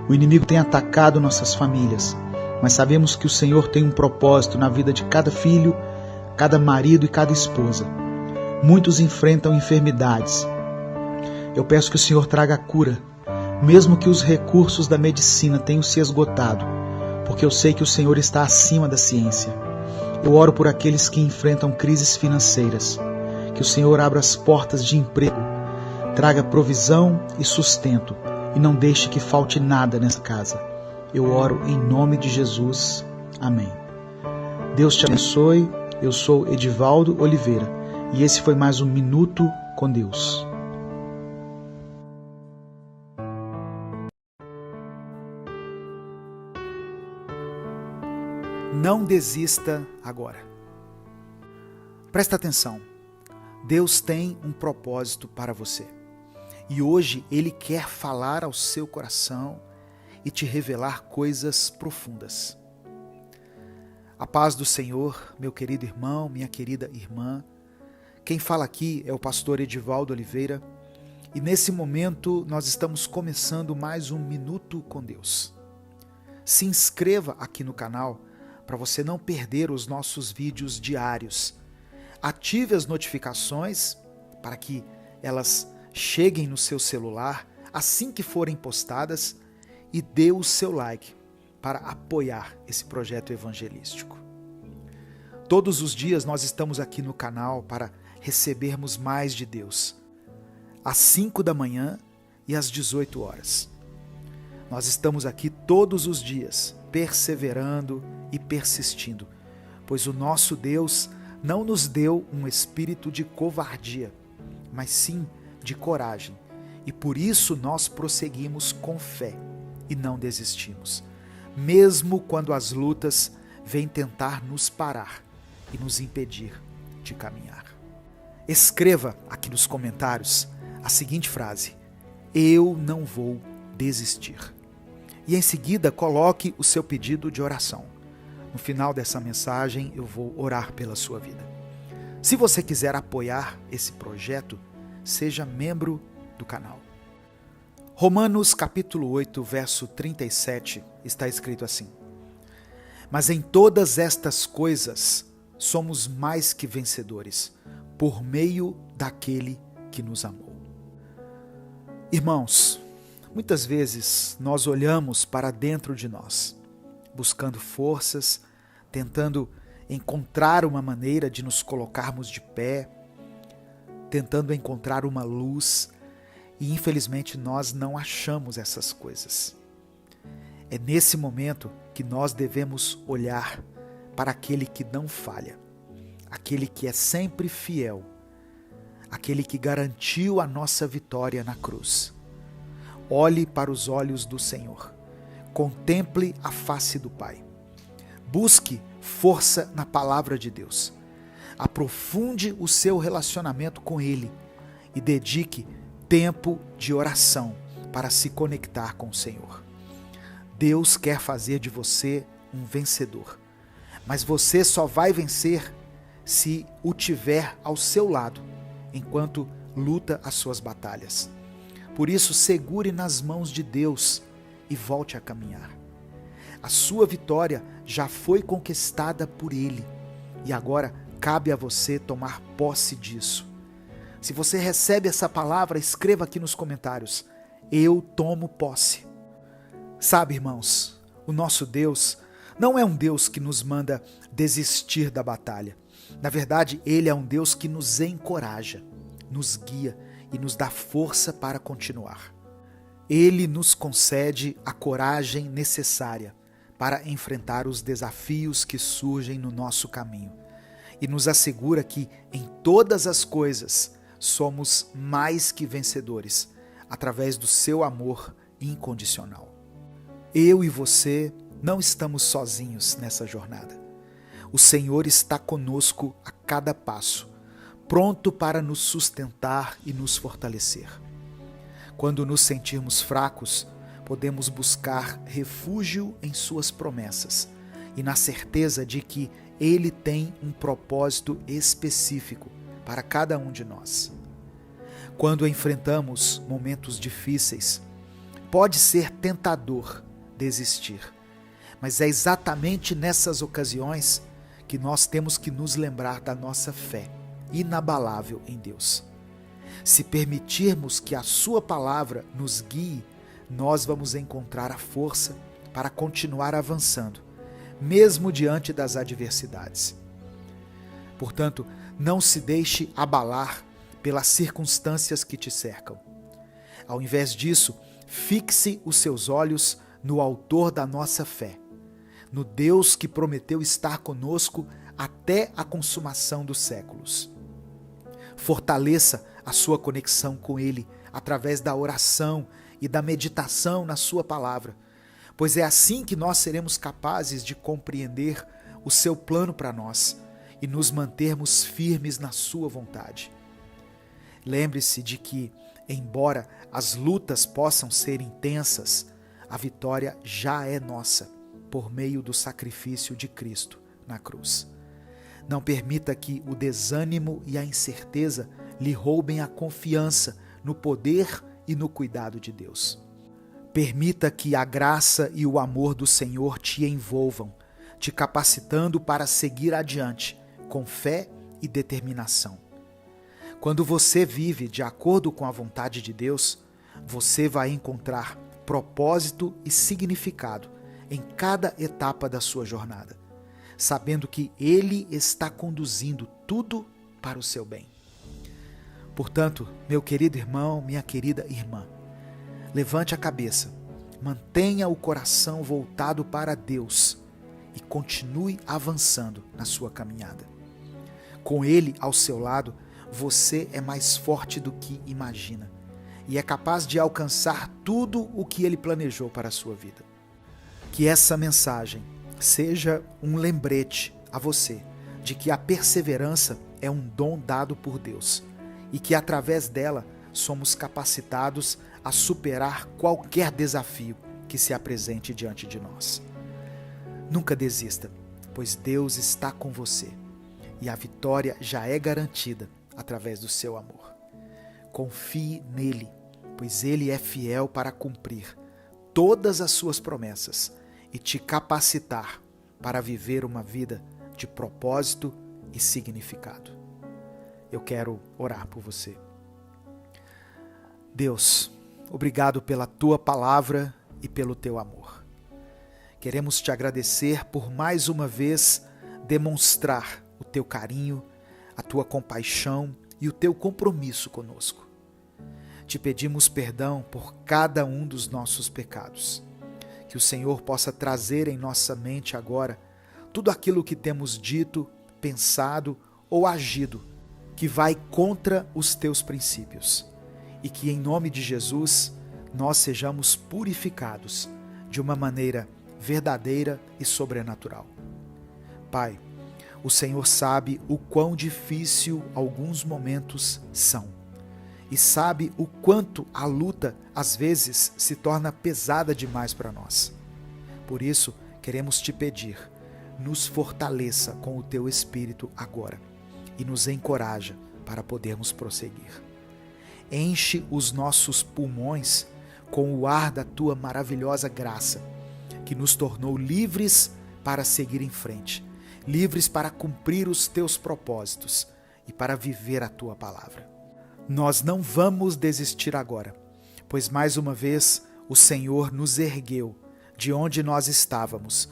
O inimigo tem atacado nossas famílias, mas sabemos que o Senhor tem um propósito na vida de cada filho, cada marido e cada esposa. Muitos enfrentam enfermidades. Eu peço que o Senhor traga a cura, mesmo que os recursos da medicina tenham se esgotado, porque eu sei que o Senhor está acima da ciência. Eu oro por aqueles que enfrentam crises financeiras, que o Senhor abra as portas de emprego, traga provisão e sustento, e não deixe que falte nada nessa casa. Eu oro em nome de Jesus. Amém. Deus te abençoe. Eu sou Edivaldo Oliveira e esse foi mais um Minuto com Deus. Não desista agora. Presta atenção. Deus tem um propósito para você. E hoje Ele quer falar ao seu coração e te revelar coisas profundas. A paz do Senhor, meu querido irmão, minha querida irmã. Quem fala aqui é o pastor Edivaldo Oliveira e nesse momento nós estamos começando mais um Minuto com Deus. Se inscreva aqui no canal para você não perder os nossos vídeos diários. Ative as notificações para que elas cheguem no seu celular assim que forem postadas e dê o seu like para apoiar esse projeto evangelístico. Todos os dias nós estamos aqui no canal para recebermos mais de Deus, às 5 da manhã e às 18 horas. Nós estamos aqui todos os dias, perseverando e persistindo, pois o nosso Deus não nos deu um espírito de covardia, mas sim de coragem, e por isso nós prosseguimos com fé e não desistimos. Mesmo quando as lutas vêm tentar nos parar e nos impedir de caminhar. Escreva aqui nos comentários a seguinte frase: eu não vou desistir. E em seguida coloque o seu pedido de oração. No final dessa mensagem eu vou orar pela sua vida. Se você quiser apoiar esse projeto, seja membro do canal. Romanos capítulo 8, verso 37, está escrito assim: mas em todas estas coisas somos mais que vencedores, por meio daquele que nos amou. Irmãos, muitas vezes nós olhamos para dentro de nós, buscando forças, tentando encontrar uma maneira de nos colocarmos de pé, tentando encontrar uma luz, e infelizmente nós não achamos essas coisas. É nesse momento que nós devemos olhar para aquele que não falha, aquele que é sempre fiel, aquele que garantiu a nossa vitória na cruz. Olhe para os olhos do Senhor, contemple a face do Pai, busque força na palavra de Deus, aprofunde o seu relacionamento com Ele e dedique tempo de oração para se conectar com o Senhor. Deus quer fazer de você um vencedor. mas você só vai vencer se o tiver ao seu lado, enquanto luta as suas batalhas. Por isso, segure nas mãos de Deus e volte a caminhar. A sua vitória já foi conquistada por Ele, e agora cabe a você tomar posse disso. Se você recebe essa palavra, escreva aqui nos comentários: eu tomo posse. Sabe, irmãos, o nosso Deus não é um Deus que nos manda desistir da batalha. Na verdade, Ele é um Deus que nos encoraja, nos guia e nos dá força para continuar. Ele nos concede a coragem necessária para enfrentar os desafios que surgem no nosso caminho e nos assegura que, em todas as coisas, somos mais que vencedores através do seu amor incondicional. Eu e você não estamos sozinhos nessa jornada. O Senhor está conosco a cada passo, pronto para nos sustentar e nos fortalecer. Quando nos sentirmos fracos, podemos buscar refúgio em suas promessas e na certeza de que Ele tem um propósito específico para cada um de nós. Quando enfrentamos momentos difíceis, pode ser tentador desistir, mas é exatamente nessas ocasiões que nós temos que nos lembrar da nossa fé inabalável em Deus. Se permitirmos que a sua palavra nos guie, nós vamos encontrar a força para continuar avançando, mesmo diante das adversidades. Portanto, não se deixe abalar pelas circunstâncias que te cercam. Ao invés disso, fixe os seus olhos no Autor da nossa fé, no Deus que prometeu estar conosco até a consumação dos séculos. Fortaleça a sua conexão com Ele através da oração e da meditação na sua palavra, pois é assim que nós seremos capazes de compreender o seu plano para nós e nos mantermos firmes na sua vontade. Lembre-se de que, embora as lutas possam ser intensas, a vitória já é nossa, por meio do sacrifício de Cristo na cruz. Não permita que o desânimo e a incerteza lhe roubem a confiança no poder e no cuidado de Deus. Permita que a graça e o amor do Senhor te envolvam, te capacitando para seguir adiante com fé e determinação. Quando você vive de acordo com a vontade de Deus, você vai encontrar propósito e significado em cada etapa da sua jornada, sabendo que Ele está conduzindo tudo para o seu bem. Portanto, meu querido irmão, minha querida irmã, levante a cabeça, mantenha o coração voltado para Deus e continue avançando na sua caminhada. Com Ele ao seu lado, você é mais forte do que imagina e é capaz de alcançar tudo o que Ele planejou para a sua vida. Que essa mensagem seja um lembrete a você de que a perseverança é um dom dado por Deus e que através dela somos capacitados a superar qualquer desafio que se apresente diante de nós. Nunca desista, pois Deus está com você e a vitória já é garantida através do seu amor. Confie nele, pois ele é fiel para cumprir todas as suas promessas e te capacitar para viver uma vida de propósito e significado. Eu quero orar por você. Deus, obrigado pela tua palavra e pelo teu amor. Queremos te agradecer por mais uma vez demonstrar o teu carinho, a tua compaixão e o teu compromisso conosco. Te pedimos perdão por cada um dos nossos pecados. Que o Senhor possa trazer em nossa mente agora tudo aquilo que temos dito, pensado ou agido que vai contra os teus princípios. E que em nome de Jesus nós sejamos purificados de uma maneira verdadeira e sobrenatural. Pai, o Senhor sabe o quão difícil alguns momentos são e sabe o quanto a luta às vezes se torna pesada demais para nós. Por isso, queremos te pedir, nos fortaleça com o teu Espírito agora e nos encoraja para podermos prosseguir. Enche os nossos pulmões com o ar da tua maravilhosa graça, que nos tornou livres para seguir em frente, livres para cumprir os teus propósitos e para viver a tua palavra. Nós não vamos desistir agora, pois mais uma vez o Senhor nos ergueu de onde nós estávamos.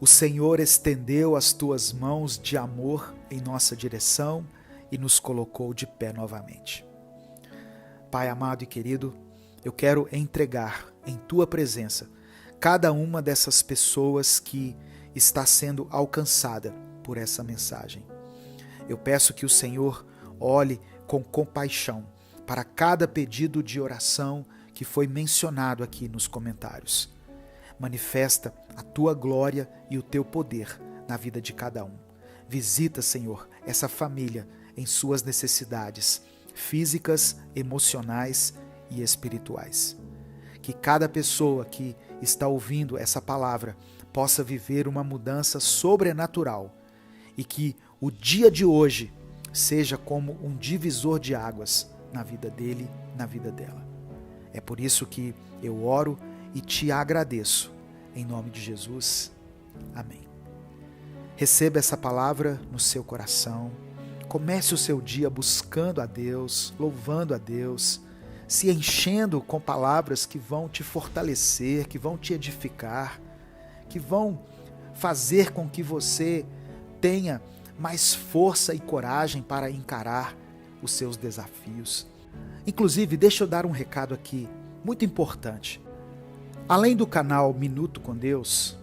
O Senhor estendeu as tuas mãos de amor em nossa direção e nos colocou de pé novamente. Pai amado e querido, eu quero entregar em tua presença cada uma dessas pessoas que está sendo alcançada por essa mensagem. Eu peço que o Senhor olhe com compaixão para cada pedido de oração que foi mencionado aqui nos comentários. Manifesta a tua glória e o teu poder na vida de cada um. Visita, Senhor, essa família em suas necessidades físicas, emocionais e espirituais. Que cada pessoa que está ouvindo essa palavra possa viver uma mudança sobrenatural e que o dia de hoje seja como um divisor de águas na vida dele, na vida dela. É por isso que eu oro e te agradeço. Em nome de Jesus. Amém. Receba essa palavra no seu coração. Comece o seu dia buscando a Deus, louvando a Deus, se enchendo com palavras que vão te fortalecer, que vão te edificar, que vão fazer com que você tenha mais força e coragem para encarar os seus desafios. Inclusive, deixa eu dar um recado aqui, muito importante. Além do canal Minuto com Deus,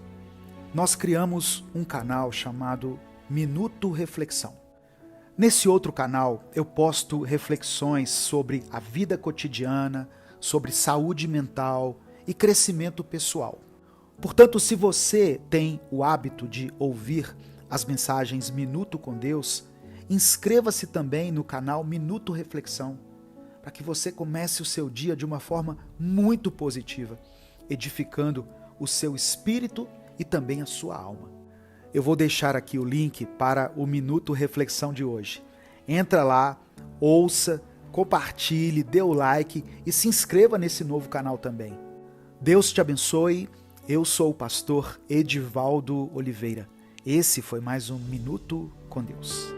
nós criamos um canal chamado Minuto Reflexão. Nesse outro canal, eu posto reflexões sobre a vida cotidiana, sobre saúde mental e crescimento pessoal. Portanto, se você tem o hábito de ouvir as mensagens Minuto com Deus, inscreva-se também no canal Minuto Reflexão, para que você comece o seu dia de uma forma muito positiva, edificando o seu espírito e também a sua alma. Eu vou deixar aqui o link para o Minuto Reflexão de hoje. Entra lá, ouça, compartilhe, dê o like e se inscreva nesse novo canal também. Deus te abençoe. Eu sou o pastor Edivaldo Oliveira. Esse foi mais um Minuto com Deus.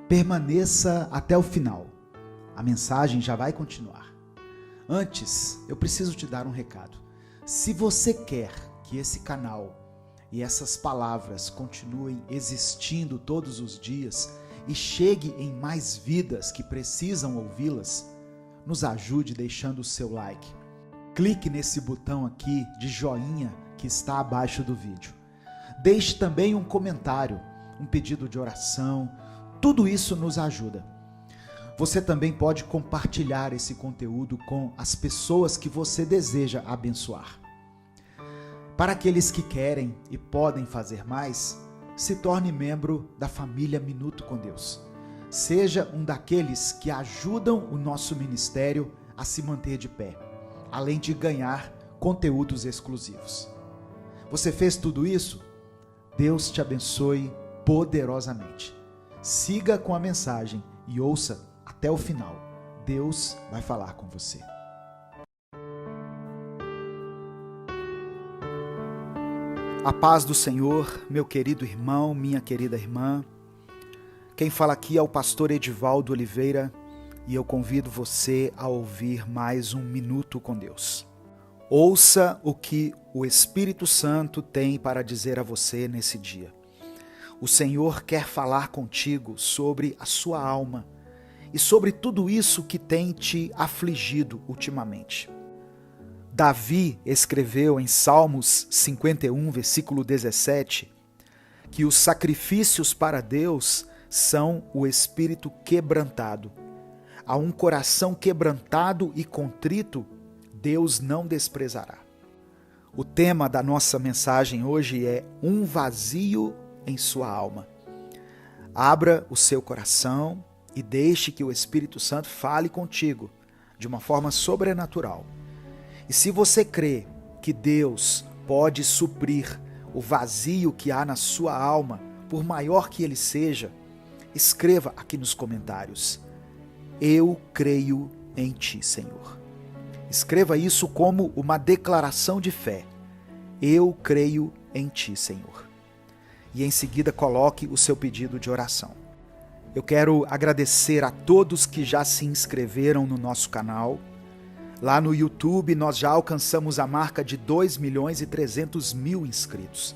Permaneça até o final. A mensagem já vai continuar. Antes, eu preciso te dar um recado. Se você quer que esse canal e essas palavras continuem existindo todos os dias e chegue em mais vidas que precisam ouvi-las, nos ajude deixando o seu like. Clique nesse botão aqui de joinha que está abaixo do vídeo. Deixe também um comentário, um pedido de oração. Tudo isso nos ajuda. Você também pode compartilhar esse conteúdo com as pessoas que você deseja abençoar. Para aqueles que querem e podem fazer mais, se torne membro da família Minuto com Deus. Seja um daqueles que ajudam o nosso ministério a se manter de pé, além de ganhar conteúdos exclusivos. Você fez tudo isso? Deus te abençoe poderosamente. Siga com a mensagem e ouça até o final. Deus vai falar com você. A paz do Senhor, meu querido irmão, minha querida irmã. Quem fala aqui é o pastor Edivaldo Oliveira e eu convido você a ouvir mais um Minuto com Deus. Ouça o que o Espírito Santo tem para dizer a você nesse dia. O Senhor quer falar contigo sobre a sua alma e sobre tudo isso que tem te afligido ultimamente. Davi escreveu em Salmos 51, versículo 17, que os sacrifícios para Deus são o espírito quebrantado. A um coração quebrantado e contrito, Deus não desprezará. O tema da nossa mensagem hoje é um vazio em sua alma. Abra o seu coração e deixe que o Espírito Santo fale contigo de uma forma sobrenatural. E se você crê que Deus pode suprir o vazio que há na sua alma, por maior que ele seja, escreva aqui nos comentários: eu creio em ti, Senhor. Escreva isso como uma declaração de fé. Eu creio em ti, Senhor. E em seguida coloque o seu pedido de oração. Eu quero agradecer a todos que já se inscreveram no nosso canal. Lá no YouTube nós já alcançamos a marca de 2.300.000 inscritos.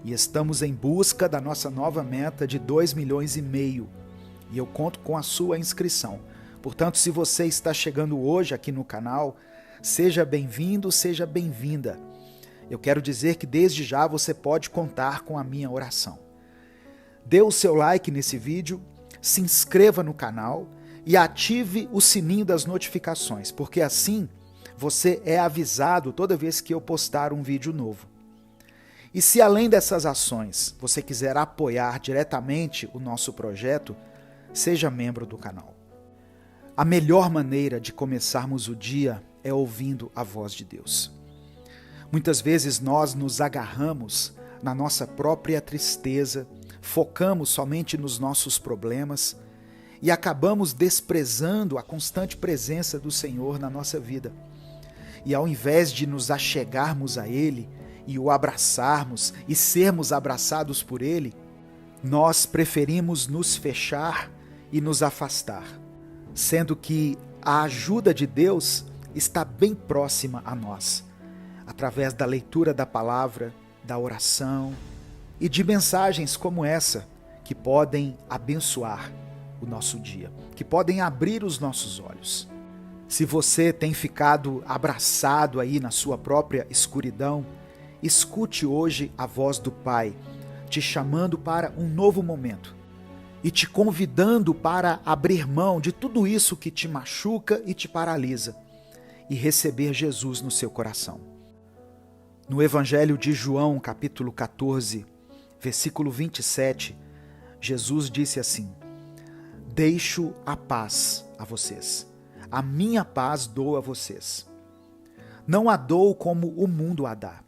E estamos em busca da nossa nova meta de 2,5 milhões. E eu conto com a sua inscrição. Portanto, se você está chegando hoje aqui no canal, seja bem-vindo, seja bem-vinda. Eu quero dizer que desde já você pode contar com a minha oração. Dê o seu like nesse vídeo, se inscreva no canal e ative o sininho das notificações, porque assim você é avisado toda vez que eu postar um vídeo novo. E se além dessas ações você quiser apoiar diretamente o nosso projeto, seja membro do canal. A melhor maneira de começarmos o dia é ouvindo a voz de Deus. Muitas vezes nós nos agarramos na nossa própria tristeza, focamos somente nos nossos problemas e acabamos desprezando a constante presença do Senhor na nossa vida. E ao invés de nos achegarmos a Ele e o abraçarmos e sermos abraçados por Ele, nós preferimos nos fechar e nos afastar, sendo que a ajuda de Deus está bem próxima a nós, através da leitura da palavra, da oração e de mensagens como essa, que podem abençoar o nosso dia, que podem abrir os nossos olhos. Se você tem ficado abraçado aí na sua própria escuridão, escute hoje a voz do Pai, te chamando para um novo momento e te convidando para abrir mão de tudo isso que te machuca e te paralisa e receber Jesus no seu coração. No Evangelho de João, capítulo 14, versículo 27, Jesus disse assim: deixo a paz a vocês, a minha paz dou a vocês. Não a dou como o mundo a dá.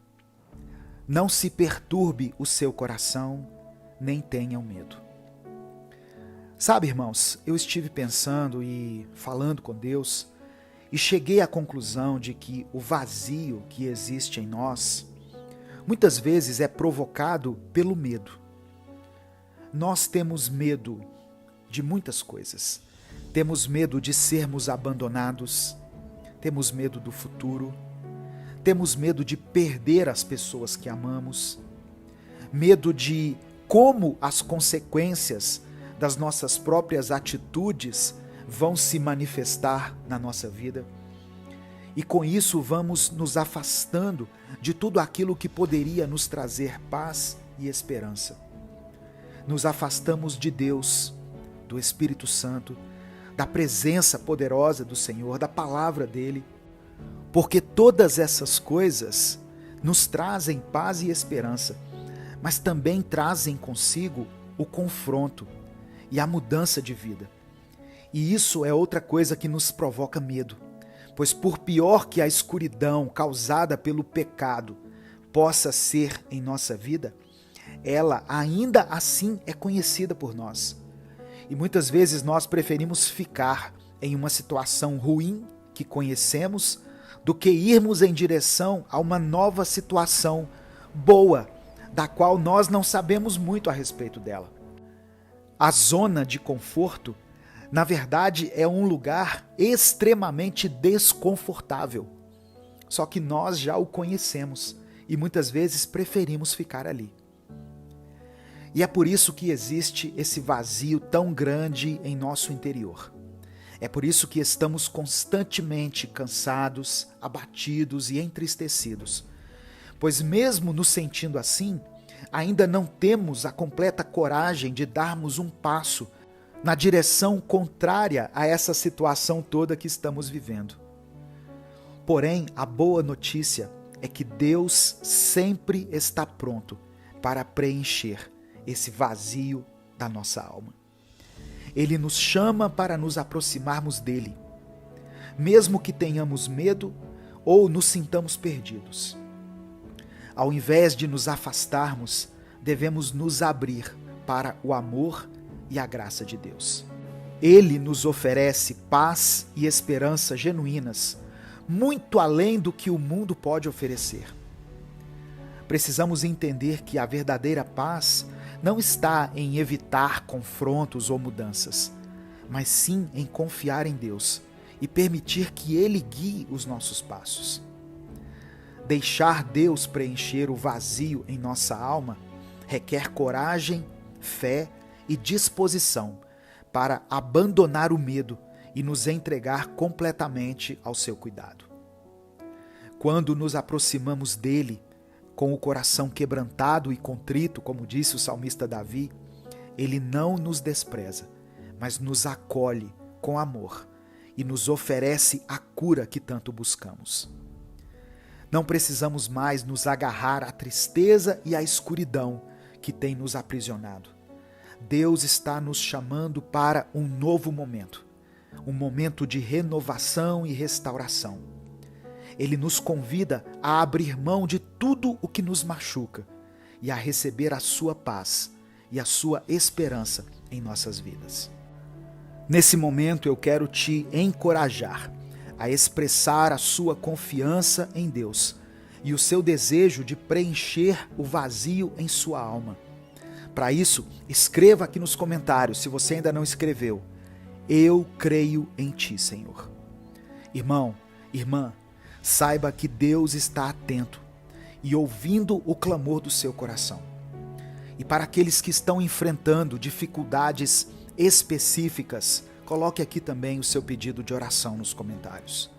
Não se perturbe o seu coração, nem tenham medo. Sabe, irmãos, eu estive pensando e falando com Deus e cheguei à conclusão de que o vazio que existe em nós muitas vezes é provocado pelo medo. Nós temos medo de muitas coisas. Temos medo de sermos abandonados, temos medo do futuro, temos medo de perder as pessoas que amamos, medo de como as consequências das nossas próprias atitudes vão se manifestar na nossa vida. E com isso vamos nos afastando de tudo aquilo que poderia nos trazer paz e esperança. Nos afastamos de Deus, do Espírito Santo, da presença poderosa do Senhor, da palavra dele, porque todas essas coisas nos trazem paz e esperança, mas também trazem consigo o confronto e a mudança de vida. E isso é outra coisa que nos provoca medo, pois por pior que a escuridão causada pelo pecado possa ser em nossa vida, ela ainda assim é conhecida por nós. E muitas vezes nós preferimos ficar em uma situação ruim que conhecemos do que irmos em direção a uma nova situação boa, da qual nós não sabemos muito a respeito dela. A zona de conforto, na verdade, é um lugar extremamente desconfortável. Só que nós já o conhecemos e muitas vezes preferimos ficar ali. E é por isso que existe esse vazio tão grande em nosso interior. É por isso que estamos constantemente cansados, abatidos e entristecidos. Pois mesmo nos sentindo assim, ainda não temos a completa coragem de darmos um passo na direção contrária a essa situação toda que estamos vivendo. Porém, a boa notícia é que Deus sempre está pronto para preencher esse vazio da nossa alma. Ele nos chama para nos aproximarmos dele, mesmo que tenhamos medo ou nos sintamos perdidos. ao invés de nos afastarmos, devemos nos abrir para o amor e a graça de Deus. Ele nos oferece paz e esperança genuínas, muito além do que o mundo pode oferecer. Precisamos entender que a verdadeira paz não está em evitar confrontos ou mudanças, mas sim em confiar em Deus e permitir que Ele guie os nossos passos. Deixar Deus preencher o vazio em nossa alma requer coragem, fé e disposição para abandonar o medo e nos entregar completamente ao seu cuidado. Quando nos aproximamos dele, com o coração quebrantado e contrito, como disse o salmista Davi, ele não nos despreza, mas nos acolhe com amor e nos oferece a cura que tanto buscamos. Não precisamos mais nos agarrar à tristeza e à escuridão que tem nos aprisionado. Deus está nos chamando para um novo momento, um momento de renovação e restauração. Ele nos convida a abrir mão de tudo o que nos machuca e a receber a sua paz e a sua esperança em nossas vidas. Nesse momento eu quero te encorajar a expressar a sua confiança em Deus e o seu desejo de preencher o vazio em sua alma. Para isso, escreva aqui nos comentários, se você ainda não escreveu: eu creio em ti, Senhor. Irmão, irmã, saiba que Deus está atento e ouvindo o clamor do seu coração. E para aqueles que estão enfrentando dificuldades específicas, coloque aqui também o seu pedido de oração nos comentários.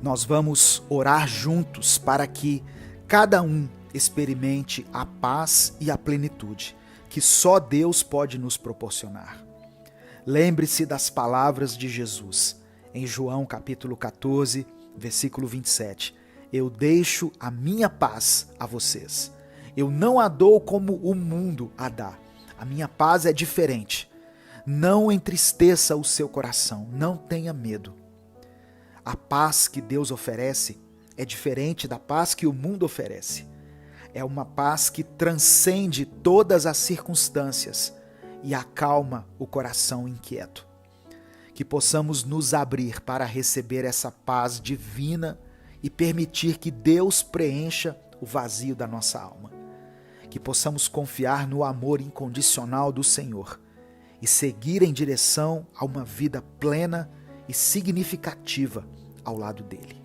Nós vamos orar juntos para que cada um experimente a paz e a plenitude que só Deus pode nos proporcionar. Lembre-se das palavras de Jesus em João capítulo 14, versículo 27. Eu deixo a minha paz a vocês. Eu não a dou como o mundo a dá. A minha paz é diferente. Não entristeça o seu coração, não tenha medo. A paz que Deus oferece é diferente da paz que o mundo oferece. É uma paz que transcende todas as circunstâncias e acalma o coração inquieto. Que possamos nos abrir para receber essa paz divina e permitir que Deus preencha o vazio da nossa alma. Que possamos confiar no amor incondicional do Senhor e seguir em direção a uma vida plena e significativa ao lado dele.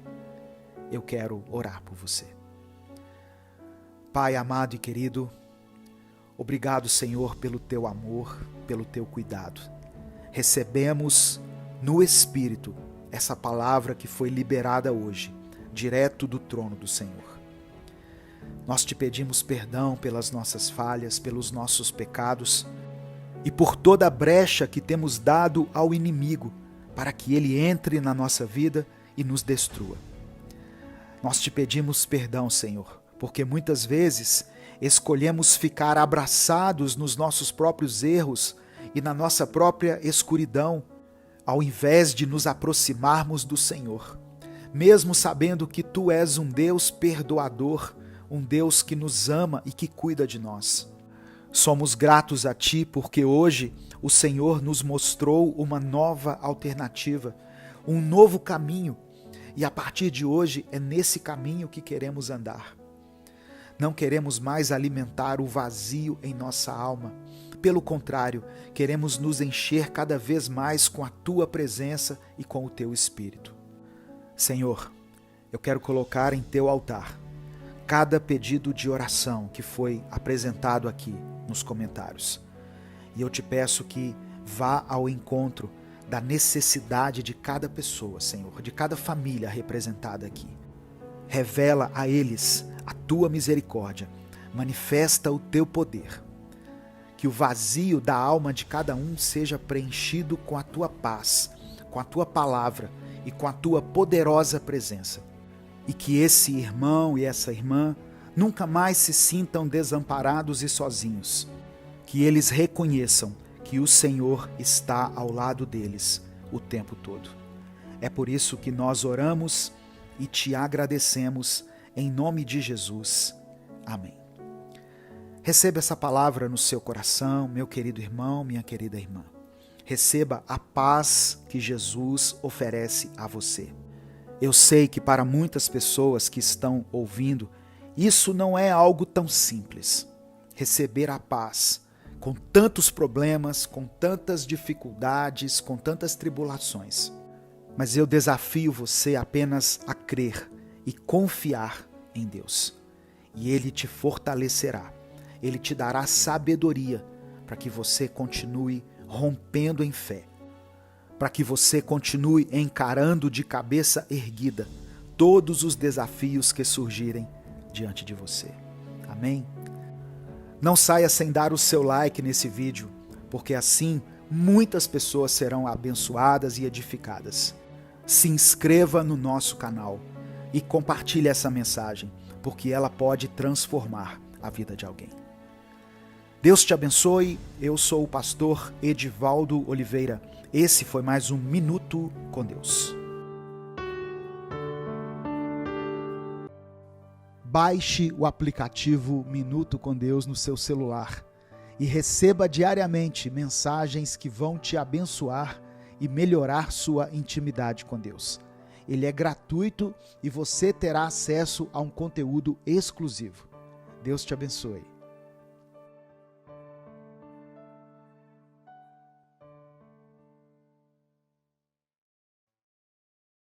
Eu quero orar por você. Pai amado e querido, obrigado, Senhor, pelo teu amor, pelo teu cuidado. Recebemos no Espírito essa palavra que foi liberada hoje, direto do trono do Senhor. Nós te pedimos perdão pelas nossas falhas, pelos nossos pecados e por toda a brecha que temos dado ao inimigo para que ele entre na nossa vida e nos destrua. Nós te pedimos perdão, Senhor, porque muitas vezes escolhemos ficar abraçados nos nossos próprios erros e na nossa própria escuridão, ao invés de nos aproximarmos do Senhor, mesmo sabendo que Tu és um Deus perdoador, um Deus que nos ama e que cuida de nós. Somos gratos a Ti porque hoje o Senhor nos mostrou uma nova alternativa, um novo caminho, e a partir de hoje é nesse caminho que queremos andar. Não queremos mais alimentar o vazio em nossa alma. Pelo contrário, queremos nos encher cada vez mais com a Tua presença e com o Teu Espírito. Senhor, eu quero colocar em Teu altar cada pedido de oração que foi apresentado aqui nos comentários. E eu te peço que vá ao encontro da necessidade de cada pessoa, Senhor, de cada família representada aqui. Revela a eles a Tua misericórdia, manifesta o Teu poder. Que o vazio da alma de cada um seja preenchido com a Tua paz, com a Tua palavra e com a Tua poderosa presença. E que esse irmão e essa irmã nunca mais se sintam desamparados e sozinhos. Que eles reconheçam que o Senhor está ao lado deles o tempo todo. É por isso que nós oramos e Te agradecemos em nome de Jesus. Amém. Receba essa palavra no seu coração, meu querido irmão, minha querida irmã. Receba a paz que Jesus oferece a você. Eu sei que para muitas pessoas que estão ouvindo, isso não é algo tão simples. Receber a paz com tantos problemas, com tantas dificuldades, com tantas tribulações. Mas eu desafio você apenas a crer e confiar em Deus. E Ele te fortalecerá. Ele te dará sabedoria para que você continue rompendo em fé, para que você continue encarando de cabeça erguida todos os desafios que surgirem diante de você. Amém? Não saia sem dar o seu like nesse vídeo, porque assim muitas pessoas serão abençoadas e edificadas. Se inscreva no nosso canal e compartilhe essa mensagem, porque ela pode transformar a vida de alguém. Deus te abençoe. Eu sou o pastor Edivaldo Oliveira. Esse foi mais um Minuto com Deus. Baixe o aplicativo Minuto com Deus no seu celular e receba diariamente mensagens que vão te abençoar e melhorar sua intimidade com Deus. Ele é gratuito e você terá acesso a um conteúdo exclusivo. Deus te abençoe.